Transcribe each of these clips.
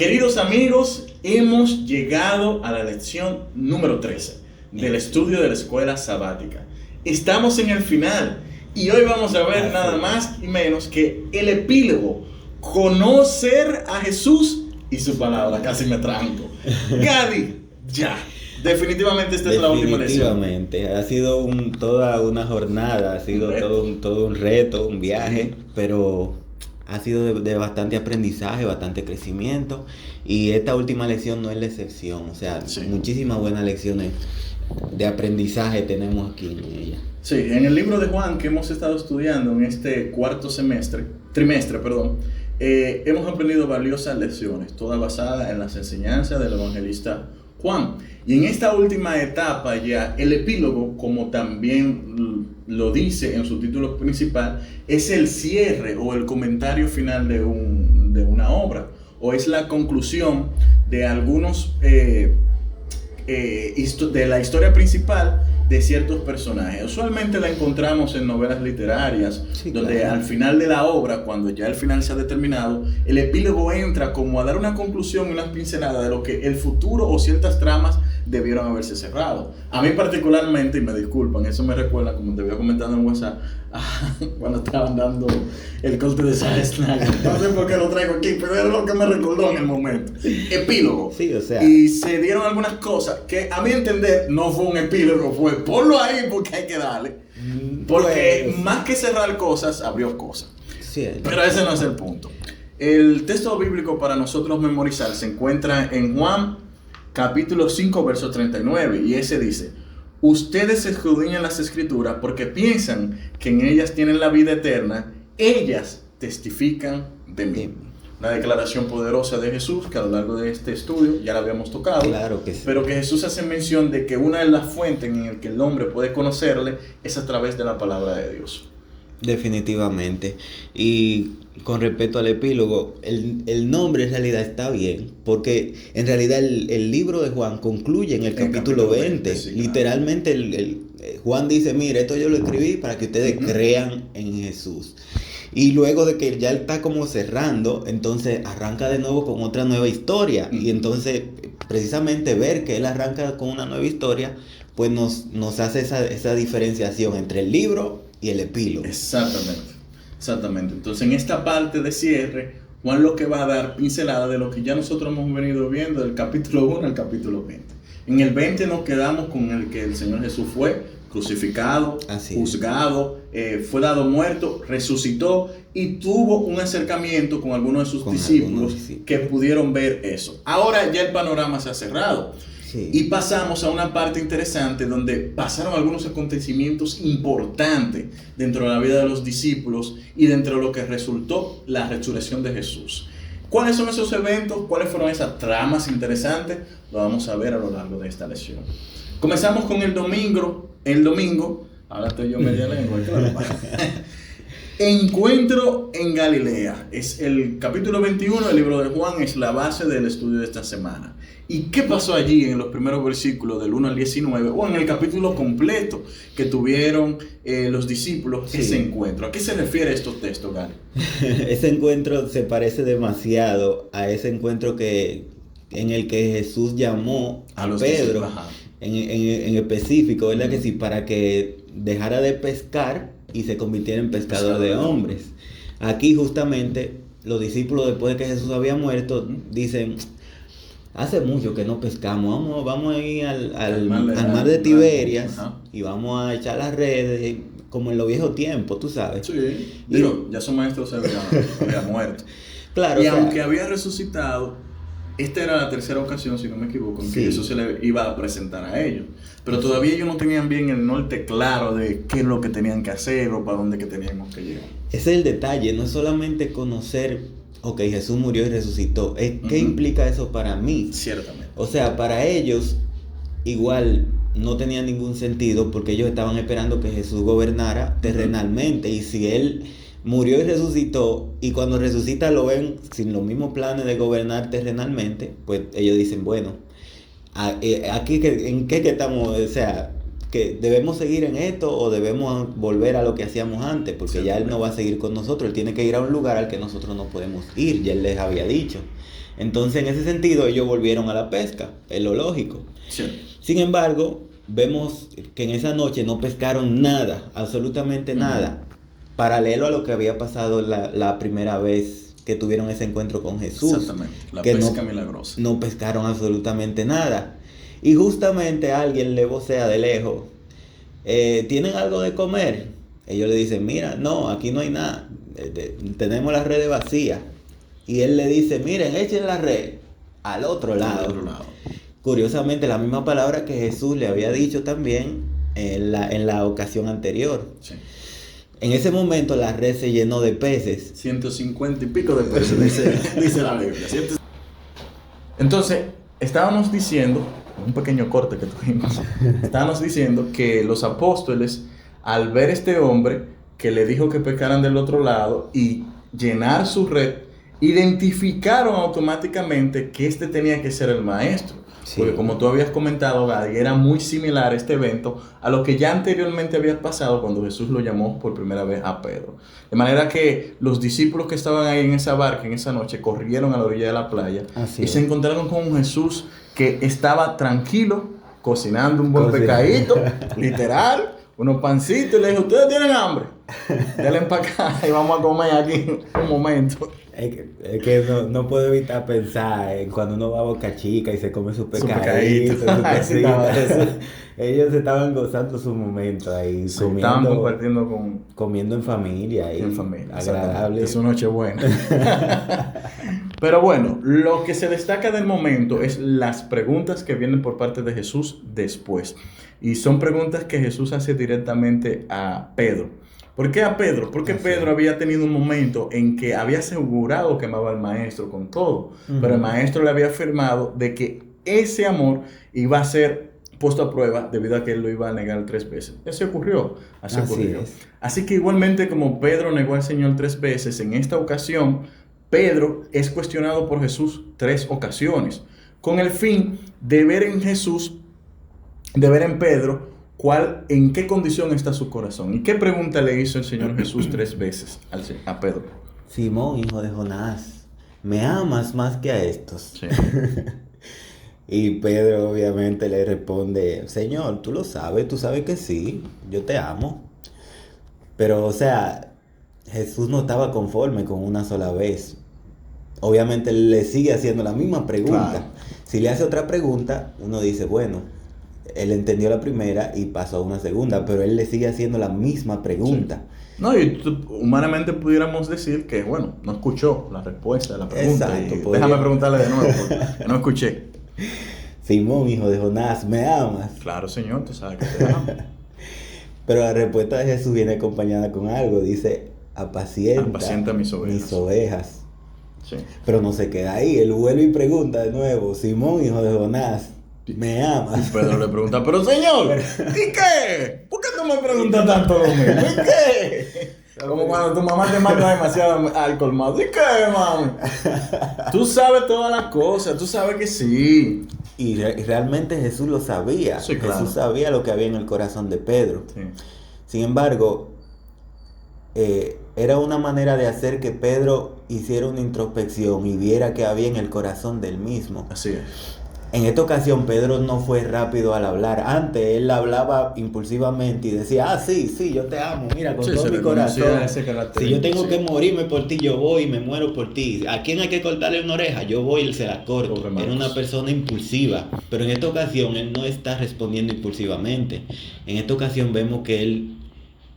Queridos amigos, hemos llegado a la lección número 13 del estudio de la escuela sabática. Estamos en el final y hoy vamos a ver nada más y menos que el epílogo: conocer a Jesús y su palabra. Casi me tranco. Gadi, ya. Definitivamente esta es la última lección. Definitivamente, ha sido toda una jornada, ha sido todo un reto, un viaje, pero ha sido de bastante aprendizaje, bastante crecimiento, y esta última lección no es la excepción. O sea, muchísimas buenas lecciones de aprendizaje tenemos aquí en ella. Sí, en el libro de Juan que hemos estado estudiando en este trimestre, hemos aprendido valiosas lecciones, todas basadas en las enseñanzas del evangelista Juan. Y en esta última etapa ya, el epílogo, como también lo dice en su título principal, es el cierre o el comentario final de una obra, o es la conclusión de algunos de la historia principal de ciertos personajes. Usualmente la encontramos en novelas literarias, donde claro, al final de la obra, cuando ya el final se ha determinado, el epílogo entra como a dar una conclusión y unas pinceladas de lo que el futuro o ciertas tramas debieron haberse cerrado. A mí particularmente, y me disculpan, eso me recuerda, como te había comentado en WhatsApp, cuando estaban dando el corte de Zack Snyder. No sé por qué lo traigo aquí, pero es lo que me recordó en el momento. Epílogo. Sí, o sea. Y se dieron algunas cosas que a mi entender no fue un epílogo, fue ponlo ahí porque hay que darle. Porque pues, más que cerrar cosas, abrió cosas. Sí, pero ese no es el punto. El texto bíblico para nosotros memorizar se encuentra en Juan capítulo 5, verso 39, y ese dice: ustedes escudriñan las escrituras porque piensan que en ellas tienen la vida eterna, ellas testifican de mí. Una declaración poderosa de Jesús que a lo largo de este estudio ya la habíamos tocado. Claro que sí. Pero que Jesús hace mención de que una de las fuentes en las que el hombre puede conocerle es a través de la palabra de Dios. Definitivamente. Y con respecto al epílogo, el nombre en realidad está bien, porque en realidad el libro de Juan concluye en el capítulo 20. Sí, literalmente Juan dice: mire, esto yo lo escribí para que ustedes crean en Jesús. Y luego de que ya él está como cerrando, entonces arranca de nuevo con otra nueva historia. Y entonces precisamente ver que él arranca con una nueva historia, pues nos hace esa diferenciación entre el libro y el epílogo. Exactamente. Entonces en esta parte de cierre, Juan lo que va a dar pincelada de lo que ya nosotros hemos venido viendo del capítulo 1 al capítulo 20. En el 20 nos quedamos con el que el Señor Jesús fue crucificado, juzgado, fue dado muerto, resucitó y tuvo un acercamiento con algunos de sus discípulos que pudieron ver eso. Ahora ya el panorama se ha cerrado. Sí. Y pasamos a una parte interesante donde pasaron algunos acontecimientos importantes dentro de la vida de los discípulos y dentro de lo que resultó la resurrección de Jesús. ¿Cuáles son esos eventos? ¿Cuáles fueron esas tramas interesantes? Lo vamos a ver a lo largo de esta lección. Comenzamos con el domingo, ahora estoy yo media lengua, claro. Encuentro en Galilea. Es el capítulo 21 del libro de Juan, es la base del estudio de esta semana. ¿Y qué pasó allí en los primeros versículos del 1 al 19? O en el capítulo completo que tuvieron los discípulos, ese encuentro. ¿A qué se refiere estos textos, Gary? Ese encuentro se parece demasiado a ese encuentro en el que Jesús llamó a Pedro, en específico, ¿verdad? Que sí, para que dejara de pescar y se convirtiera en pescador de hombres. Aquí justamente los discípulos, después de que Jesús había muerto, dicen: hace mucho que no pescamos, vamos a ir al mar de Tiberias y vamos a echar las redes, como en los viejos tiempos, tú sabes. Sí, ya su maestro se había muerto. Claro, y aunque había resucitado, esta era la tercera ocasión, si no me equivoco, en que Jesús se le iba a presentar a ellos. Pero todavía ellos no tenían bien el norte claro de qué es lo que tenían que hacer o para dónde que teníamos que llegar. Ese es el detalle, no es solamente conocer, Jesús murió y resucitó. ¿Qué implica eso para mí? Ciertamente. O sea, para ellos igual no tenía ningún sentido, porque ellos estaban esperando que Jesús gobernara terrenalmente. Y si Él murió y resucitó, y cuando resucita lo ven sin los mismos planes de gobernar terrenalmente, pues ellos dicen: bueno, aquí ¿en qué estamos? O sea, que debemos seguir en esto o debemos volver a lo que hacíamos antes, porque ya Él no va a seguir con nosotros, Él tiene que ir a un lugar al que nosotros no podemos ir, ya Él les había dicho. Entonces, en ese sentido, ellos volvieron a la pesca, es lo lógico. Sí. Sin embargo, vemos que en esa noche no pescaron nada, absolutamente nada, paralelo a lo que había pasado la primera vez que tuvieron ese encuentro con Jesús. Exactamente, la que pesca milagrosa. No pescaron absolutamente nada. Y justamente alguien le vocea de lejos, ¿tienen algo de comer? Ellos le dicen, mira, no, aquí no hay nada, tenemos las redes vacías. Y él le dice, miren, echen la red al otro lado. Curiosamente, la misma palabra que Jesús le había dicho también en la ocasión anterior. Sí. En ese momento la red se llenó de peces. 150 y pico de peces, dice la Biblia. Entonces, estábamos diciendo, un pequeño corte que tuvimos, estábamos diciendo que los apóstoles, al ver este hombre que le dijo que pescaran del otro lado y llenar su red, identificaron automáticamente que este tenía que ser el maestro. Sí. Porque como tú habías comentado, Gadi, era muy similar este evento a lo que ya anteriormente había pasado cuando Jesús lo llamó por primera vez a Pedro. De manera que los discípulos que estaban ahí en esa barca en esa noche corrieron a la orilla de la playa y se encontraron con un Jesús que estaba tranquilo, cocinando un buen pescadito, literal, unos pancitos, y le dijo, ¿ustedes tienen hambre? Denle para acá y vamos a comer aquí un momento. Es que no puedo evitar pensar en cuando uno va a Boca Chica y se come su pescadito, su cosita. Ellos estaban gozando su momento ahí, sí, estaban compartiendo comiendo en familia ahí, en familia, agradable. Es una noche buena. Pero bueno, lo que se destaca del momento es las preguntas que vienen por parte de Jesús después. Y son preguntas que Jesús hace directamente a Pedro. ¿Por qué a Pedro? Porque Pedro había tenido un momento en que había asegurado que amaba al maestro con todo, pero el maestro le había afirmado de que ese amor iba a ser puesto a prueba debido a que él lo iba a negar 3 veces. Eso ocurrió, Así que igualmente como Pedro negó al Señor 3 veces, en esta ocasión Pedro es cuestionado por Jesús 3 ocasiones, con el fin de ver en Jesús, de ver en Pedro, ¿en qué condición está su corazón? ¿Y qué pregunta le hizo el Señor Jesús 3 veces a Pedro? Simón, hijo de Jonás, ¿me amas más que a estos? Sí. Y Pedro obviamente le responde, Señor, tú lo sabes, tú sabes que sí, yo te amo. Pero, o sea, Jesús no estaba conforme con una sola vez. Obviamente le sigue haciendo la misma pregunta. Claro. Si le hace otra pregunta, uno dice, bueno, él entendió la primera y pasó a una segunda, pero él le sigue haciendo la misma pregunta. Sí. No, y humanamente pudiéramos decir que, bueno, no escuchó la respuesta de la pregunta. Exacto, déjame preguntarle de nuevo, porque no escuché. Simón, hijo de Jonás, ¿me amas? Claro, Señor, tú sabes que te amo. Pero la respuesta de Jesús viene acompañada con algo, dice, apacienta mis ovejas. Sí. Pero no se queda ahí, él vuelve y pregunta de nuevo, Simón, hijo de Jonás, ¿me amas? Y Pedro le pregunta, pero Señor, ¿y qué? ¿Por qué tú me preguntas tanto lo mismo? ¿Y qué? Como cuando tu mamá te manda demasiado al colmado. ¿Y qué, mami? Tú sabes todas las cosas, tú sabes que sí. Y realmente Jesús lo sabía. Sí, claro. Jesús sabía lo que había en el corazón de Pedro. Sí. Sin embargo, era una manera de hacer que Pedro hiciera una introspección y viera qué había en el corazón del mismo. Así es. En esta ocasión Pedro no fue rápido al hablar. Antes él hablaba impulsivamente y decía, sí, yo te amo, mira, con todo mi corazón. Si yo tengo que morirme por ti, yo voy y me muero por ti. ¿A quién hay que cortarle una oreja? Yo voy y se la corto. Era una persona impulsiva. Pero en esta ocasión él no está respondiendo impulsivamente. En esta ocasión vemos que él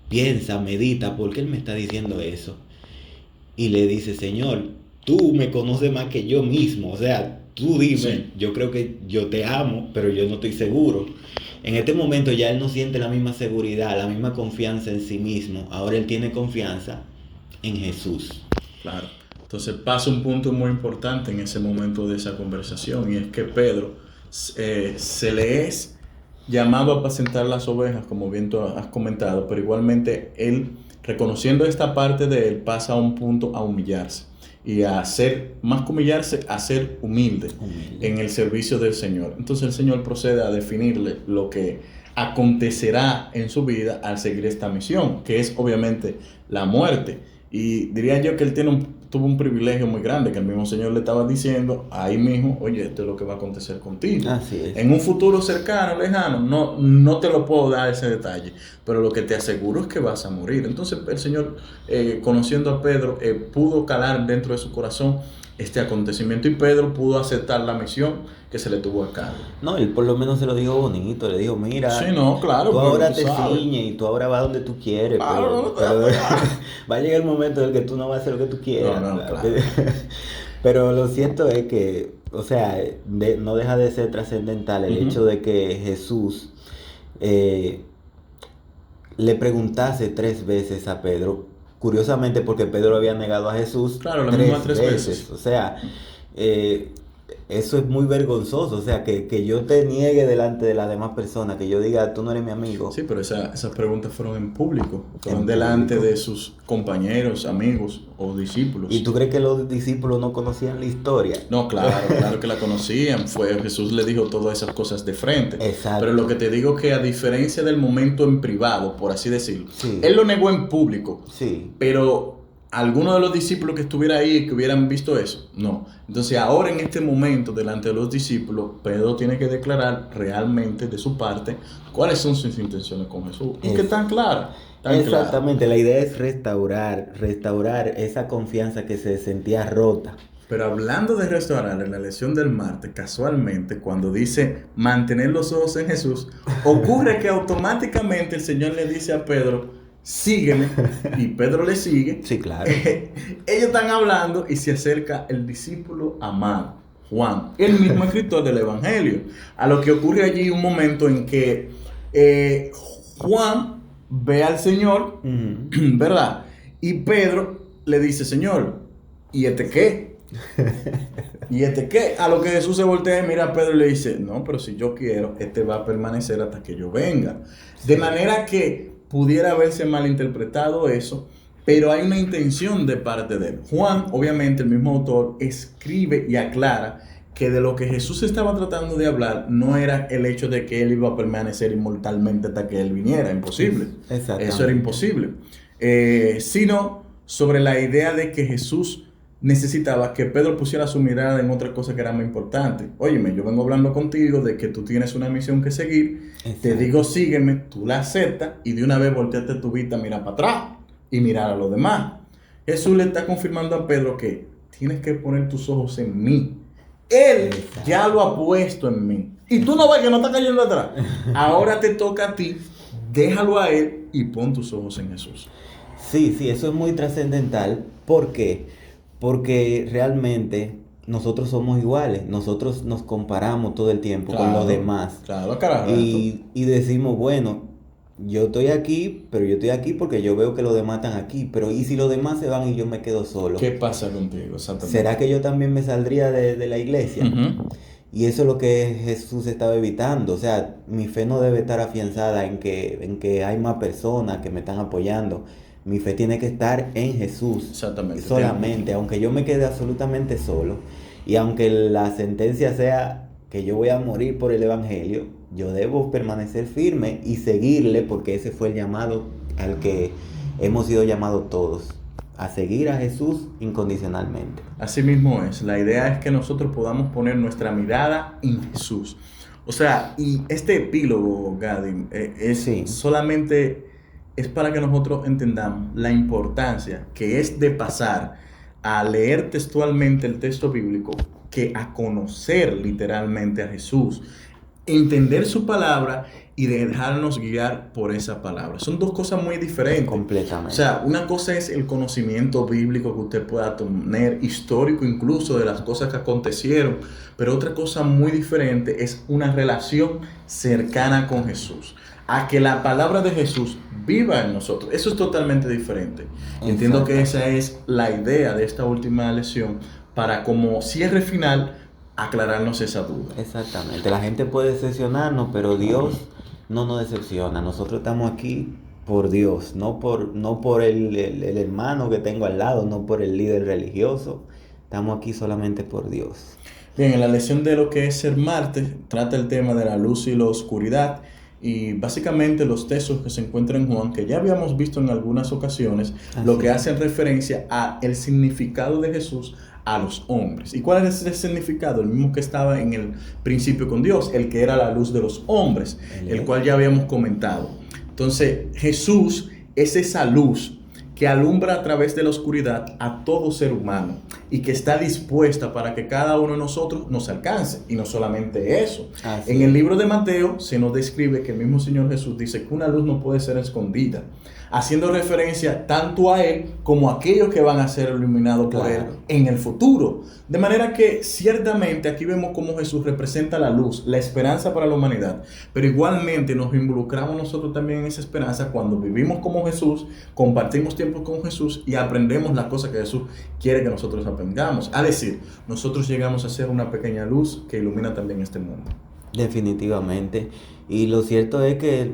piensa, medita, ¿por qué él me está diciendo eso? Y le dice, Señor, tú me conoces más que yo mismo, o sea, tú dime, sí. Yo creo que yo te amo, pero yo no estoy seguro. En este momento ya él no siente la misma seguridad, la misma confianza en sí mismo. Ahora él tiene confianza en Jesús. Claro. Entonces pasa un punto muy importante en ese momento de esa conversación, y es que Pedro se le es llamado a apacentar las ovejas, como bien tú has comentado, pero igualmente él, reconociendo esta parte de él, pasa a un punto a humillarse. Y a ser, más que humillarse, a ser humilde en el servicio del Señor. Entonces el Señor procede a definirle lo que acontecerá en su vida al seguir esta misión, que es obviamente la muerte. Y diría yo que él tuvo un privilegio muy grande, que el mismo Señor le estaba diciendo ahí mismo, oye, esto es lo que va a acontecer contigo. Así es. En un futuro cercano, lejano, no te lo puedo dar ese detalle, pero lo que te aseguro es que vas a morir. Entonces el Señor, conociendo a Pedro, pudo calar dentro de su corazón este acontecimiento y Pedro pudo aceptar la misión que se le tuvo a cargo. No, él por lo menos se lo dijo bonito, le dijo, mira, sí, no, claro, tú ahora te sabes. ciñes y tú ahora vas donde tú quieres, Claro, pero va a llegar el momento en el que tú no vas a hacer lo que tú quieras. No, claro. Pero lo cierto es que, o sea, no deja de ser trascendental el hecho de que Jesús le preguntase 3 veces a Pedro, curiosamente porque Pedro había negado a Jesús, claro, las mismas 3 veces. O sea, eso es muy vergonzoso, o sea, que yo te niegue delante de las demás personas, que yo diga, tú no eres mi amigo. Sí, pero esas preguntas fueron en público, fueron delante de sus compañeros, amigos o discípulos. ¿Y tú crees que los discípulos no conocían la historia? No, claro que la conocían. Jesús le dijo todas esas cosas de frente. Exacto. Pero lo que te digo es que a diferencia del momento en privado, por así decirlo, sí. Él lo negó en público. Sí. Pero alguno de los discípulos que estuviera ahí, que hubieran visto eso, no. Entonces ahora en este momento, delante de los discípulos, Pedro tiene que declarar realmente de su parte cuáles son sus intenciones con Jesús. Y que están claras. Exactamente, la idea es restaurar esa confianza que se sentía rota. Pero hablando de restaurar, en la lección del martes, casualmente, cuando dice mantener los ojos en Jesús, ocurre que automáticamente el Señor le dice a Pedro, sígueme, y Pedro le sigue. Sí, claro. Ellos están hablando y se acerca el discípulo amado, Juan, el mismo escritor del Evangelio. A lo que ocurre allí un momento en que Juan ve al Señor, ¿verdad? Y Pedro le dice, Señor, ¿y este qué? ¿Y este qué? A lo que Jesús se voltea y mira a Pedro y le dice, no, pero si yo quiero, este va a permanecer hasta que yo venga. De manera que pudiera haberse malinterpretado eso, pero hay una intención de parte de él. Juan, obviamente, el mismo autor, escribe y aclara que de lo que Jesús estaba tratando de hablar no era el hecho de que él iba a permanecer inmortalmente hasta que él viniera, imposible. Eso era imposible. Sino sobre la idea de que Jesús necesitaba que Pedro pusiera su mirada en otra cosa que era muy importante. Óyeme, yo vengo hablando contigo de que tú tienes una misión que seguir. Exacto. Te digo, sígueme, tú la aceptas y de una vez volteate tu vista, mira para atrás y mirar a los demás. Jesús le está confirmando a Pedro que tienes que poner tus ojos en mí. Él ya lo ha puesto en mí. Y tú no ves que no está cayendo atrás. Ahora te toca a ti, déjalo a él y pon tus ojos en Jesús. Sí, eso es muy trascendental. ¿Por qué? Porque realmente nosotros somos iguales, nosotros nos comparamos todo el tiempo con los demás. Claro, carajo. Y decimos, bueno, yo estoy aquí, pero yo estoy aquí porque yo veo que los demás están aquí. Pero ¿y si los demás se van y yo me quedo solo? ¿Qué pasa contigo? Exactamente. ¿Será que yo también me saldría de la iglesia? Y eso es lo que Jesús estaba evitando. O sea, mi fe no debe estar afianzada en que hay más personas que me están apoyando. Mi fe tiene que estar en Jesús. Exactamente. Solamente, aunque yo me quede absolutamente solo. Y aunque la sentencia sea que yo voy a morir por el Evangelio, yo debo permanecer firme y seguirle, porque ese fue el llamado al que hemos sido llamados todos. A seguir a Jesús incondicionalmente. Así mismo es. La idea es que nosotros podamos poner nuestra mirada en Jesús. O sea, y este epílogo, Gadi, solamente es para que nosotros entendamos la importancia que es de pasar a leer textualmente el texto bíblico que a conocer literalmente a Jesús, entender su palabra y dejarnos guiar por esa palabra. Son dos cosas muy diferentes. Completamente. O sea, una cosa es el conocimiento bíblico que usted pueda tener, histórico incluso, de las cosas que acontecieron, pero otra cosa muy diferente es una relación cercana con Jesús, a que la palabra de Jesús viva en nosotros. Eso es totalmente diferente. Entiendo que esa es la idea de esta última lección, para como cierre final aclararnos esa duda. Exactamente. La gente puede decepcionarnos, pero Dios no nos decepciona. Nosotros estamos aquí por Dios, no por el hermano que tengo al lado, no por el líder religioso. Estamos aquí solamente por Dios. Bien, en la lección de lo que es ser martes, trata el tema de la luz y la oscuridad. Y básicamente los textos que se encuentran en Juan, que ya habíamos visto en algunas ocasiones, lo que hacen referencia a el significado de Jesús a los hombres. ¿Y cuál es ese significado? El mismo que estaba en el principio con Dios, el que era la luz de los hombres, el cual ya habíamos comentado. Entonces, Jesús es esa luz que alumbra a través de la oscuridad a todo ser humano y que está dispuesta para que cada uno de nosotros nos alcance. Y no solamente eso. En el libro de Mateo se nos describe que el mismo Señor Jesús dice que una luz no puede ser escondida, haciendo referencia tanto a Él como a aquellos que van a ser iluminados por Él en el futuro. De manera que ciertamente aquí vemos cómo Jesús representa la luz, la esperanza para la humanidad, pero igualmente nos involucramos nosotros también en esa esperanza cuando vivimos como Jesús, compartimos tiempo con Jesús y aprendemos las cosas que Jesús quiere que nosotros aprendamos. Es decir, nosotros llegamos a ser una pequeña luz que ilumina también este mundo. Definitivamente. Y lo cierto es que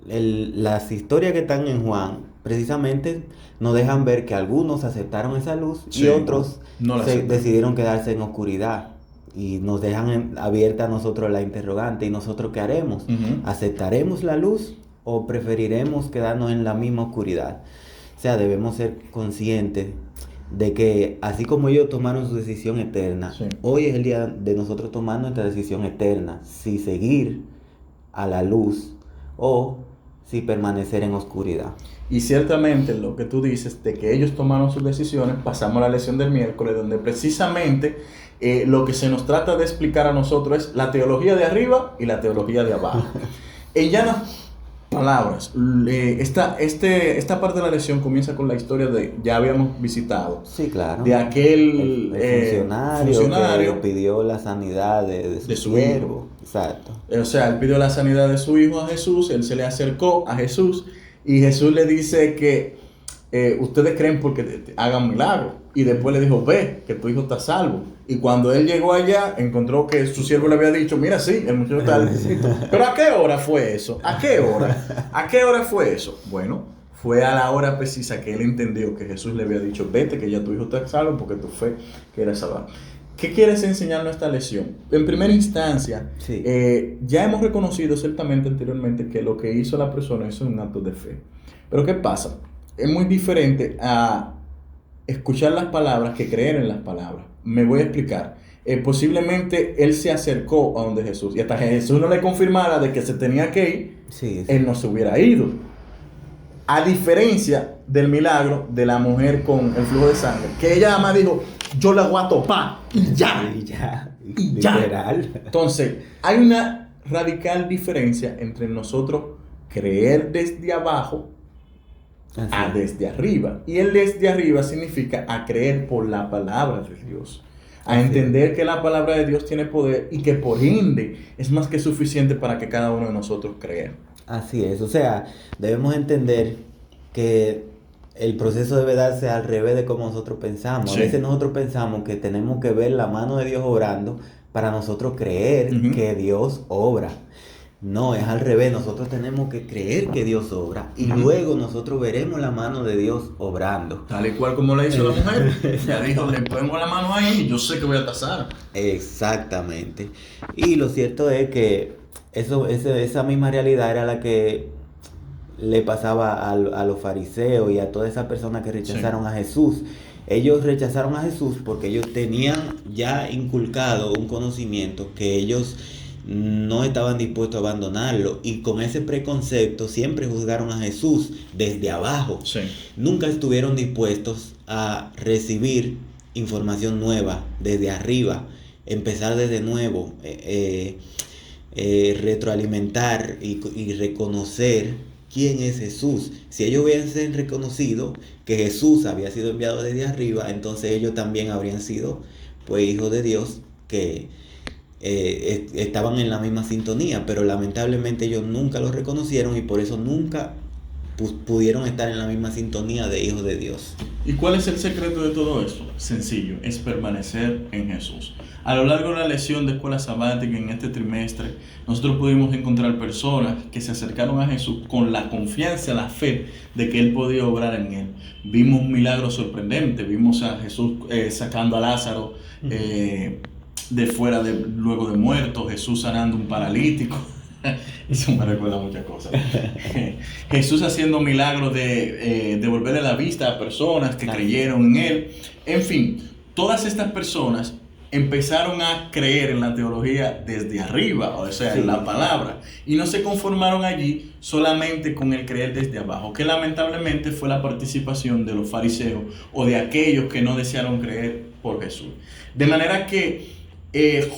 las historias que están en Juan precisamente nos dejan ver que algunos aceptaron esa luz y otros decidieron quedarse en oscuridad, y nos dejan abierta a nosotros la interrogante: ¿y nosotros qué haremos? ¿Aceptaremos la luz o preferiremos quedarnos en la misma oscuridad? O sea, debemos ser conscientes de que así como ellos tomaron su decisión eterna, hoy es el día de nosotros tomar nuestra decisión eterna: si seguir a la luz o si permanecer en oscuridad. Y ciertamente lo que tú dices de que ellos tomaron sus decisiones, pasamos a la lección del miércoles, donde precisamente lo que se nos trata de explicar a nosotros es la teología de arriba y la teología de abajo. En llanas palabras, esta parte de la lección comienza con la historia de, ya habíamos visitado, sí, claro, de aquel el funcionario que pidió la sanidad de su hijo. Exacto. O sea, él pidió la sanidad de su hijo a Jesús, él se le acercó a Jesús y Jesús le dice que ustedes creen porque te hagan milagro. Y después le dijo: ve, que tu hijo está salvo. Y cuando él llegó allá, encontró que su siervo le había dicho: mira, sí, el muchacho está necesito. Pero ¿a qué hora fue eso? ¿A qué hora? ¿A qué hora fue eso? Bueno, fue a la hora precisa que él entendió que Jesús le había dicho: vete, que ya tu hijo está salvo porque tu fe quiere salvar. ¿Qué quieres enseñarnos esta lección? En primera instancia, ya hemos reconocido ciertamente anteriormente que lo que hizo la persona es un acto de fe. Pero ¿qué pasa? Es muy diferente a escuchar las palabras que creer en las palabras. Me voy a explicar. Posiblemente él se acercó a donde Jesús y hasta que Jesús no le confirmara de que se tenía que ir, él no se hubiera ido. A diferencia del milagro de la mujer con el flujo de sangre, que ella además dijo: yo la voy a topar y ya. Y ya. Entonces, hay una radical diferencia entre nosotros creer desde abajo a desde arriba. Y el desde arriba significa a creer por la palabra de Dios. A entender que la palabra de Dios tiene poder y que por ende es más que suficiente para que cada uno de nosotros crea. Así es, o sea, debemos entender que el proceso debe darse al revés de como nosotros pensamos. A veces nosotros pensamos que tenemos que ver la mano de Dios obrando para nosotros creer que Dios obra. No, es al revés. Nosotros tenemos que creer que Dios obra y luego nosotros veremos la mano de Dios obrando. Tal y cual como le hizo la mujer. Ella dijo: le pongo la mano ahí y yo sé que voy a tasar. Exactamente. Y lo cierto es que esa misma realidad era la que le pasaba a los fariseos y a todas esas personas que rechazaron a Jesús. Ellos rechazaron a Jesús porque ellos tenían ya inculcado un conocimiento que ellos no estaban dispuestos a abandonarlo, y con ese preconcepto siempre juzgaron a Jesús desde abajo. Nunca estuvieron dispuestos a recibir información nueva desde arriba, empezar desde nuevo, retroalimentar y reconocer quién es Jesús. Si ellos hubiesen reconocido que Jesús había sido enviado desde arriba, entonces ellos también habrían sido pues hijos de Dios que estaban en la misma sintonía, pero lamentablemente ellos nunca lo reconocieron y por eso nunca pudieron estar en la misma sintonía de hijos de Dios. ¿Y cuál es el secreto de todo esto? Sencillo, es permanecer en Jesús. A lo largo de la lección de escuela sabática en este trimestre, nosotros pudimos encontrar personas que se acercaron a Jesús con la confianza, la fe de que Él podía obrar en él. Vimos un milagro sorprendente, vimos a Jesús sacando a Lázaro de fuera luego de muerto, Jesús sanando un paralítico. Eso me recuerda muchas cosas. Jesús haciendo milagros de devolverle la vista a personas que creyeron en Él. En fin, todas estas personas empezaron a creer en la teología desde arriba, o sea, en la palabra, y no se conformaron allí solamente con el creer desde abajo, que lamentablemente fue la participación de los fariseos o de aquellos que no desearon creer por Jesús. De manera que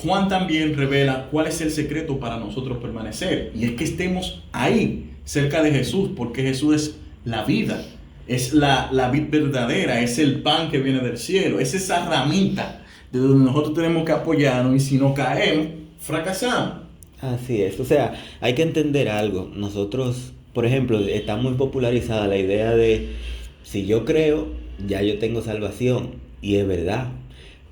Juan también revela cuál es el secreto para nosotros permanecer, y es que estemos ahí, cerca de Jesús, porque Jesús es la vida, es la vid verdadera, es el pan que viene del cielo, es esa ramita de donde nosotros tenemos que apoyarnos, y si no caemos, fracasamos. Así es, o sea, hay que entender algo. Nosotros, por ejemplo, está muy popularizada la idea de si yo creo, ya yo tengo salvación, y es verdad.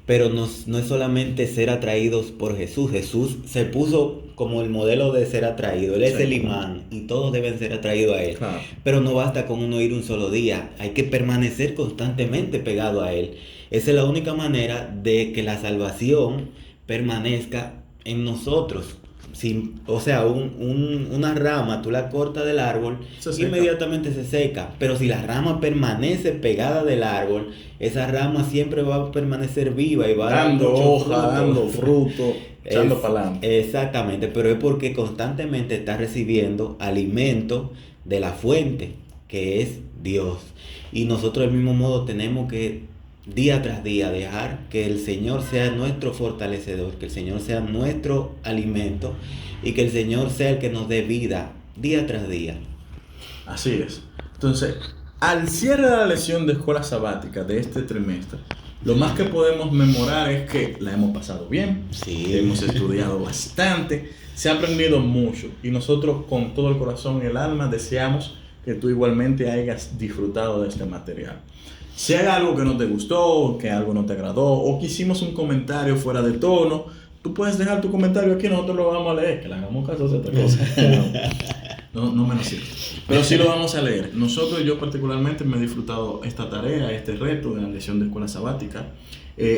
Pero no es solamente ser atraídos por Jesús. Jesús se puso como el modelo de ser atraído. Él es el imán y todos deben ser atraídos a Él. Claro. Pero no basta con uno ir un solo día. Hay que permanecer constantemente pegado a Él. Esa es la única manera de que la salvación permanezca en nosotros. O sea, una rama, tú la cortas del árbol, inmediatamente se seca. Pero si la rama permanece pegada del árbol, esa rama siempre va a permanecer viva y va dando hoja, dando fruto, echando para adelante. Exactamente, pero es porque constantemente está recibiendo alimento de la fuente, que es Dios. Y nosotros del mismo modo tenemos que día tras día dejar que el Señor sea nuestro fortalecedor, que el Señor sea nuestro alimento y que el Señor sea el que nos dé vida día tras día. Así es. Entonces, al cierre de la lección de escuela sabática de este trimestre, lo más que podemos memorar es que la hemos pasado bien, hemos estudiado bastante, se ha aprendido mucho, y nosotros con todo el corazón y el alma deseamos que tú igualmente hayas disfrutado de este material. Si hay algo que no te gustó, que algo no te agradó, o que hicimos un comentario fuera de tono, tú puedes dejar tu comentario aquí, nosotros lo vamos a leer. Que le hagamos caso a otra cosa. No menos cierto. Pero sí lo vamos a leer. Yo particularmente me he disfrutado esta tarea, este reto de la lección de escuela sabática,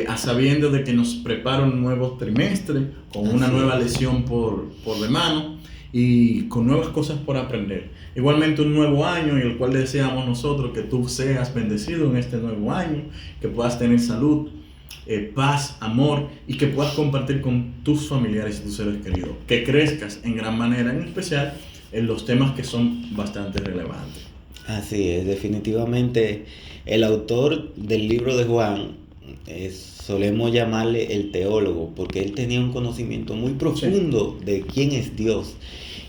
a sabiendo de que nos prepara un nuevo trimestre, con una nueva lección por de mano, y con nuevas cosas por aprender. Igualmente un nuevo año, y el cual deseamos nosotros que tú seas bendecido en este nuevo año, que puedas tener salud, paz, amor, y que puedas compartir con tus familiares y tus seres queridos, que crezcas en gran manera, en especial en los temas que son bastante relevantes. Así es, definitivamente el autor del libro de Juan solemos llamarle el teólogo, porque él tenía un conocimiento muy profundo de quién es Dios,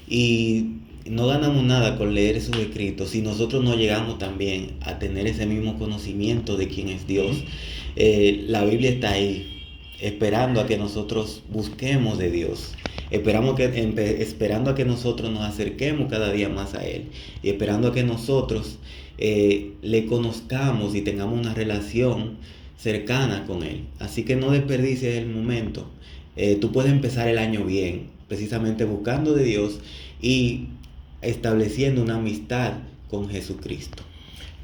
y no ganamos nada con leer sus escritos si nosotros no llegamos también a tener ese mismo conocimiento de quién es Dios. La Biblia está ahí, esperando a que nosotros busquemos de Dios, esperando a que nosotros nos acerquemos cada día más a Él, y esperando a que nosotros le conozcamos y tengamos una relación cercana con Él. Así que no desperdicies el momento. Tú puedes empezar el año bien, precisamente buscando de Dios y estableciendo una amistad con Jesucristo.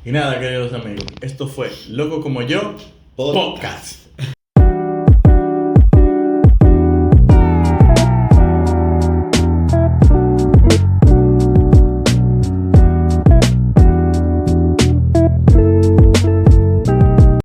Y nada, queridos amigos, esto fue Loco Como Yo Podcast.